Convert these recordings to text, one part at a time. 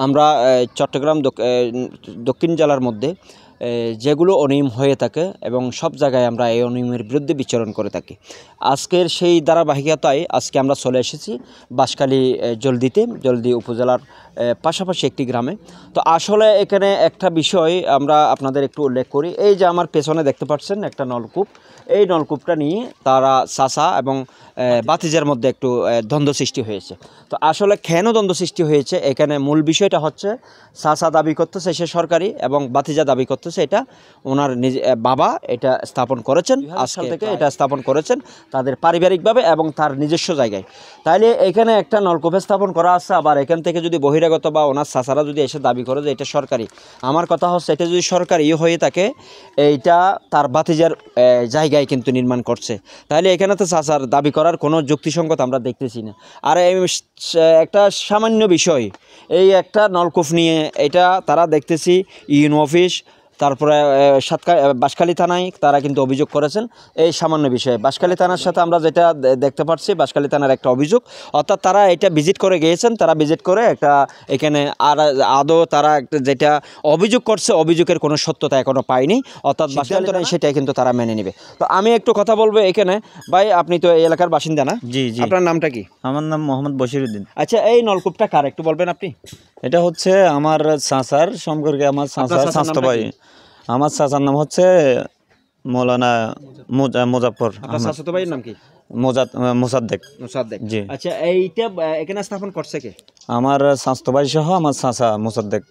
আমরা চট্টগ্রাম দক্ষিণ জেলার মধ্যে যেগুলো অনিয়ম হয়ে থাকে এবং সব জায়গায় আমরা এই অনিয়মের বিরুদ্ধে বিচরণ করে থাকি। আজকের সেই ধারাবাহিকতায় আজকে আমরা চলে এসেছি বাঁশখালী জলদি উপজেলার পাশাপাশি একটি গ্রামে। তো আসলে এখানে একটা বিষয় আমরা আপনাদের একটু উল্লেখ করি। এই যে আমার পেছনে দেখতে পাচ্ছেন একটা নলকূপ, এই নলকূপটা নিয়ে তারা চাচা এবং বাতিজার মধ্যে একটু দ্বন্দ্ব সৃষ্টি হয়েছে। তো আসলে কেন দ্বন্দ্ব সৃষ্টি হয়েছে, এখানে মূল বিষয়টা হচ্ছে চাচা দাবি করতেছে সে সরকারি এবং বাতিজা দাবি করতেছে এটা ওনার বাবা এটা স্থাপন করেছেন, আজকাল থেকে এটা স্থাপন করেছেন তাদের পারিবারিকভাবে এবং তার নিজস্ব জায়গায়। তাইলে এখানে একটা নলকূপ স্থাপন করা আছে, আবার এখান থেকে যদি বহিরাগত বা ওনার চাচারা যদি এসে দাবি করে যে এটা সরকারি, আমার কথা হচ্ছে এটা যদি সরকারি হয়ে থাকে এইটা তার বাতিজার জায়গায় কিন্তু নির্মাণ করছে, তাহলে এখানে তো চাচার দাবি করার কোনো যুক্তিসঙ্গত আমরা দেখতেছি না। আর একটা সামান্য বিষয়, এই একটা নলকূপ নিয়ে এটা তারা দেখতেছি ইউনো অফিস, তারপরে বাঁশখালী থানায় তারা কিন্তু অভিযোগ করেছেন এই সামান্য বিষয়ে। বাঁশখালী থানার সাথে আমরা যেটা দেখতে পাচ্ছি, বাঁশখালী থানার একটা অভিযোগ, অর্থাৎ তারা এটা ভিজিট করে গিয়েছেন, তারা ভিজিট করে একটা এখানে আর আদৌ তারা যেটা অভিযোগ করছে অভিযোগের কোনো সত্যতা এখনও পায়নি, অর্থাৎ বাঁশখালী থানায় সেটাই কিন্তু তারা মেনে নেবে। তো আমি একটু কথা বলবো এখানে। ভাই, আপনি তো এই এলাকার বাসিন্দা না? জি জি। আপনার নামটা কি? আমার নাম মোহাম্মদ বশিরউদ্দিন। আচ্ছা, এই নলকূপটা কার একটু বলবেন আপনি? এটা হচ্ছে আমার চাচার সম্পর্কে, আমার চাচার স্বাস্থ্য ভাই। আমার চাচার নাম হচ্ছে মৌলানা মুজাফর। আপনার চাচাতো ভাইয়ের নাম কি? মোসাদ্দেক। জি। আচ্ছা, এইটা এখানে স্থাপন করছে কে? আমার স্বাস্থ্য ভাই সহ আমার চাচা মোসাদ্দেক।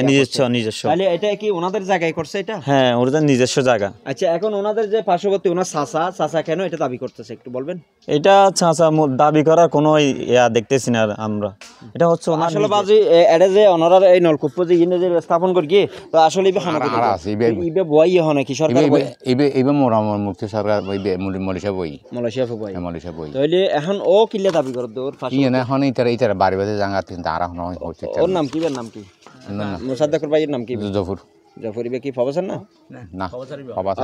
নিজস্ব। তাহলে এটা কি ওনাদের জায়গায় করছে এটা? হ্যাঁ, ওদের নিজস্ব জায়গা। আচ্ছা, এখন ওনাদের যে পার্শ্ববর্তী ওনার চাচা কেন এটা দাবি করতেছে একটু বলবেন? এটা চাচা দাবি করার কোনো ইয়া দেখতেছি না আমরা। এটা হচ্ছে আসলে বাজি এটা যে ওনারা এই নলকূপ যে ইনে যে স্থাপন করি কি, তো আসলে ইবে বই হয় নাকি সরকার বই? ইবে মোরামর মুক্তি সরকার বই মালয়েশিয়া বই। তাহলে এখন ও কিলে দাবি করে ওর কি না, এখন ইতারা বাড়ি বাড়ি জায়গা কিন্তু আর এখন হচ্ছে। ওর নাম কি? নাম কি? মোসাদ্দেকুর ভাইয়ের নাম কি? জাফর ইবে কি প্রফেসর না? না,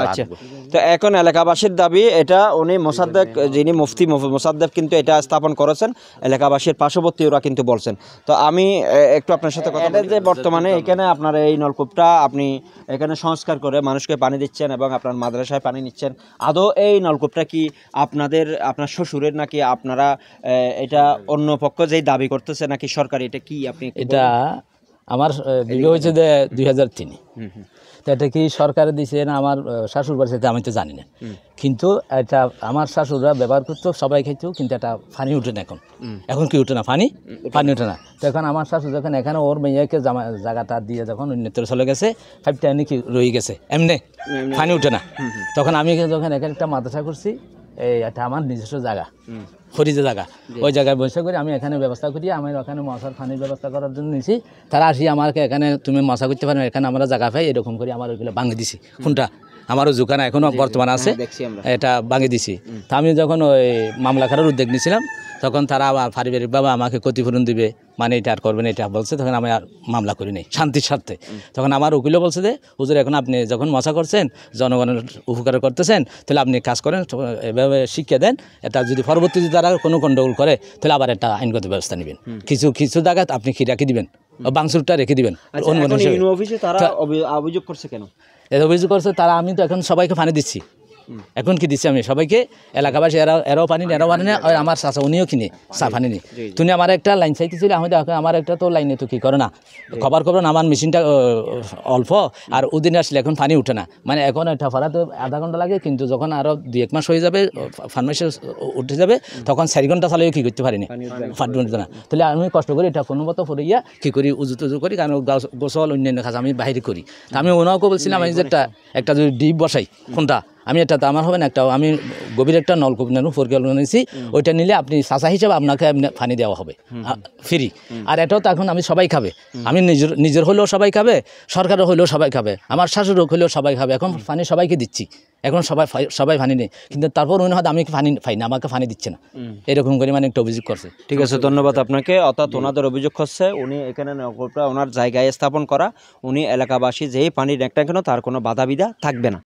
আচ্ছা, তো এখন এলাকাবাসীর দাবি এটা উনি মোসাদ্দেক, যিনি মুফতি মোসাদ্দেক কিন্তু এটা স্থাপন করেছেন, এলাকাবাসীর পার্শ্ববর্তী ওরা কিন্তু বলছেন। তো আমি একটু আপনার সাথে কথা বলি যে বর্তমানে এখানে আপনার এই নলকূপটা আপনি এখানে সংস্কার করে মানুষকে পানি দিচ্ছেন এবং আপনার মাদ্রাসায় পানি নিচ্ছেন, আদৌ এই নলকূপটা কি আপনার শ্বশুরের নাকি আপনারা এটা অন্য পক্ষ যেই দাবি করতেছে নাকি সরকারি, এটা কি আপনি? এটা আমার বিয়ে হয়েছে 2003। তো এটা কি সরকার দিছে না আমার শাশুড় বাড়ি, আমি তো জানি না, কিন্তু এটা আমার শাশুড়রা ব্যবহার করতো, সবাই খাইতো, কিন্তু এটা পানি উঠে না এখন কি উঠে না, পানি উঠে না। তো এখন আমার শাশুড় যখন এখানে ওর মেয়েকে জায়গাটা দিয়ে যখন অন্যত্র চলে গেছে, ফাইভটা নাকি রয়ে গেছে এমনি, পানি উঠে না। তখন আমি যখন এখানে একটা মাদ্রাসা করছি, এটা আমার নিজস্ব জায়গা, ফরিজে জায়গা, ওই জায়গায় বসে করে আমি এখানে ব্যবস্থা করি, আমি ওখানে মশার পানির ব্যবস্থা করার জন্য নিয়েছি। তারা আসি আমাকে এখানে তুমি মশা করতে পারো, এখানে আমরা জায়গা পাই, এরকম করে আমার ওইগুলো ভাঙে দিছি। কোনটা আমারও দোকানে এখনও বর্তমান আছে, এটা ভাঙে দিছি। তা আমি যখন ওই মামলা করার উদ্যোগ নিয়েছিলাম, তখন তারা আবার পারিবারিকভাবে আমাকে ক্ষতিপূরণ দিবে, মানে এটা আর করবেন এটা বলছে। তখন আমি আর মামলা করি নাই শান্তির স্বার্থে। তখন আমার উকিলও বলছে যে হুজুর, এখন আপনি যখন মশা করছেন, জনগণের উপকার করতেছেন, তাহলে আপনি কাজ করেন, এভাবে শিক্ষা দেন। এটা যদি পরবর্তীতে তারা কোনো গণ্ডগোল করে, তাহলে আবার একটা আইনগত ব্যবস্থা নেবেন। কিছু জায়গায় আপনি কি রাখি দিবেন, বাংসুরটা রেখে দিবেন। অভিযোগ করছে কেন? অভিযোগ করছে তারা, আমি তো এখন সবাইকে পানি দিচ্ছি, এখন কি দিচ্ছি আমি সবাইকে, এলাকাবাসী এরাও পানি নেই, আর আমার চাচা উনিও কিনে পানি নেই। তুমি আমার একটা লাইন চাইতেছিলে, আমি দেখো আমার একটা তো লাইনে তো কি করে না, খবর না, আমার মেশিনটা অল্প, আর ওদিনে আসলে এখন পানি উঠে না, মানে এখন এটা ফেরাতে আধা ঘন্টা লাগে, কিন্তু যখন আরও 2-1 মাস হয়ে যাবে, ফার্মেসি উঠে যাবে, তখন 4 ঘন্টা চালেও কি করতে পারিনি, ফাটবে না। তাহলে আমি কষ্ট করি এটা কোনো মতো ফরিয়া কী করি, উজু করি, কারণ গোসল অন্যান্য কাজ আমি বাইরে করি। তা আমি ওনাকে বলছিলাম, আমি যে একটা যদি ডিপ বসাই, কোনটা আমি এটা তো আমার হবে না, একটা আমি গভীর একটা নলকূপ নেন পরিকল্পনা নিয়েছি, ওইটা নিলে আপনি চাচা হিসাবে আপনাকে পানি দেওয়া হবে ফ্রি। আর এটাও তো এখন আমি সবাই খাবে, আমি নিজের হলেও সবাই খাবে, সরকারও হলেও সবাই খাবে, আমার শাশুড় হলেও সবাই খাবে। এখন পানি সবাইকে দিচ্ছি, এখন সবাই পানি নেই, কিন্তু তারপর উনি হয়তো আমি পানি পাই না, আমাকে পানি দিচ্ছে না, এরকম করে মানে একটা অভিযোগ করছে। ঠিক আছে, ধন্যবাদ আপনাকে। অর্থাৎ ওনাদের অভিযোগ করছে উনি এখানে নলকূপটা ওনার জায়গায় স্থাপন করা, উনি এলাকাবাসী যেই পানি নেন কেন তার কোনো বাধা বিধা থাকবে না।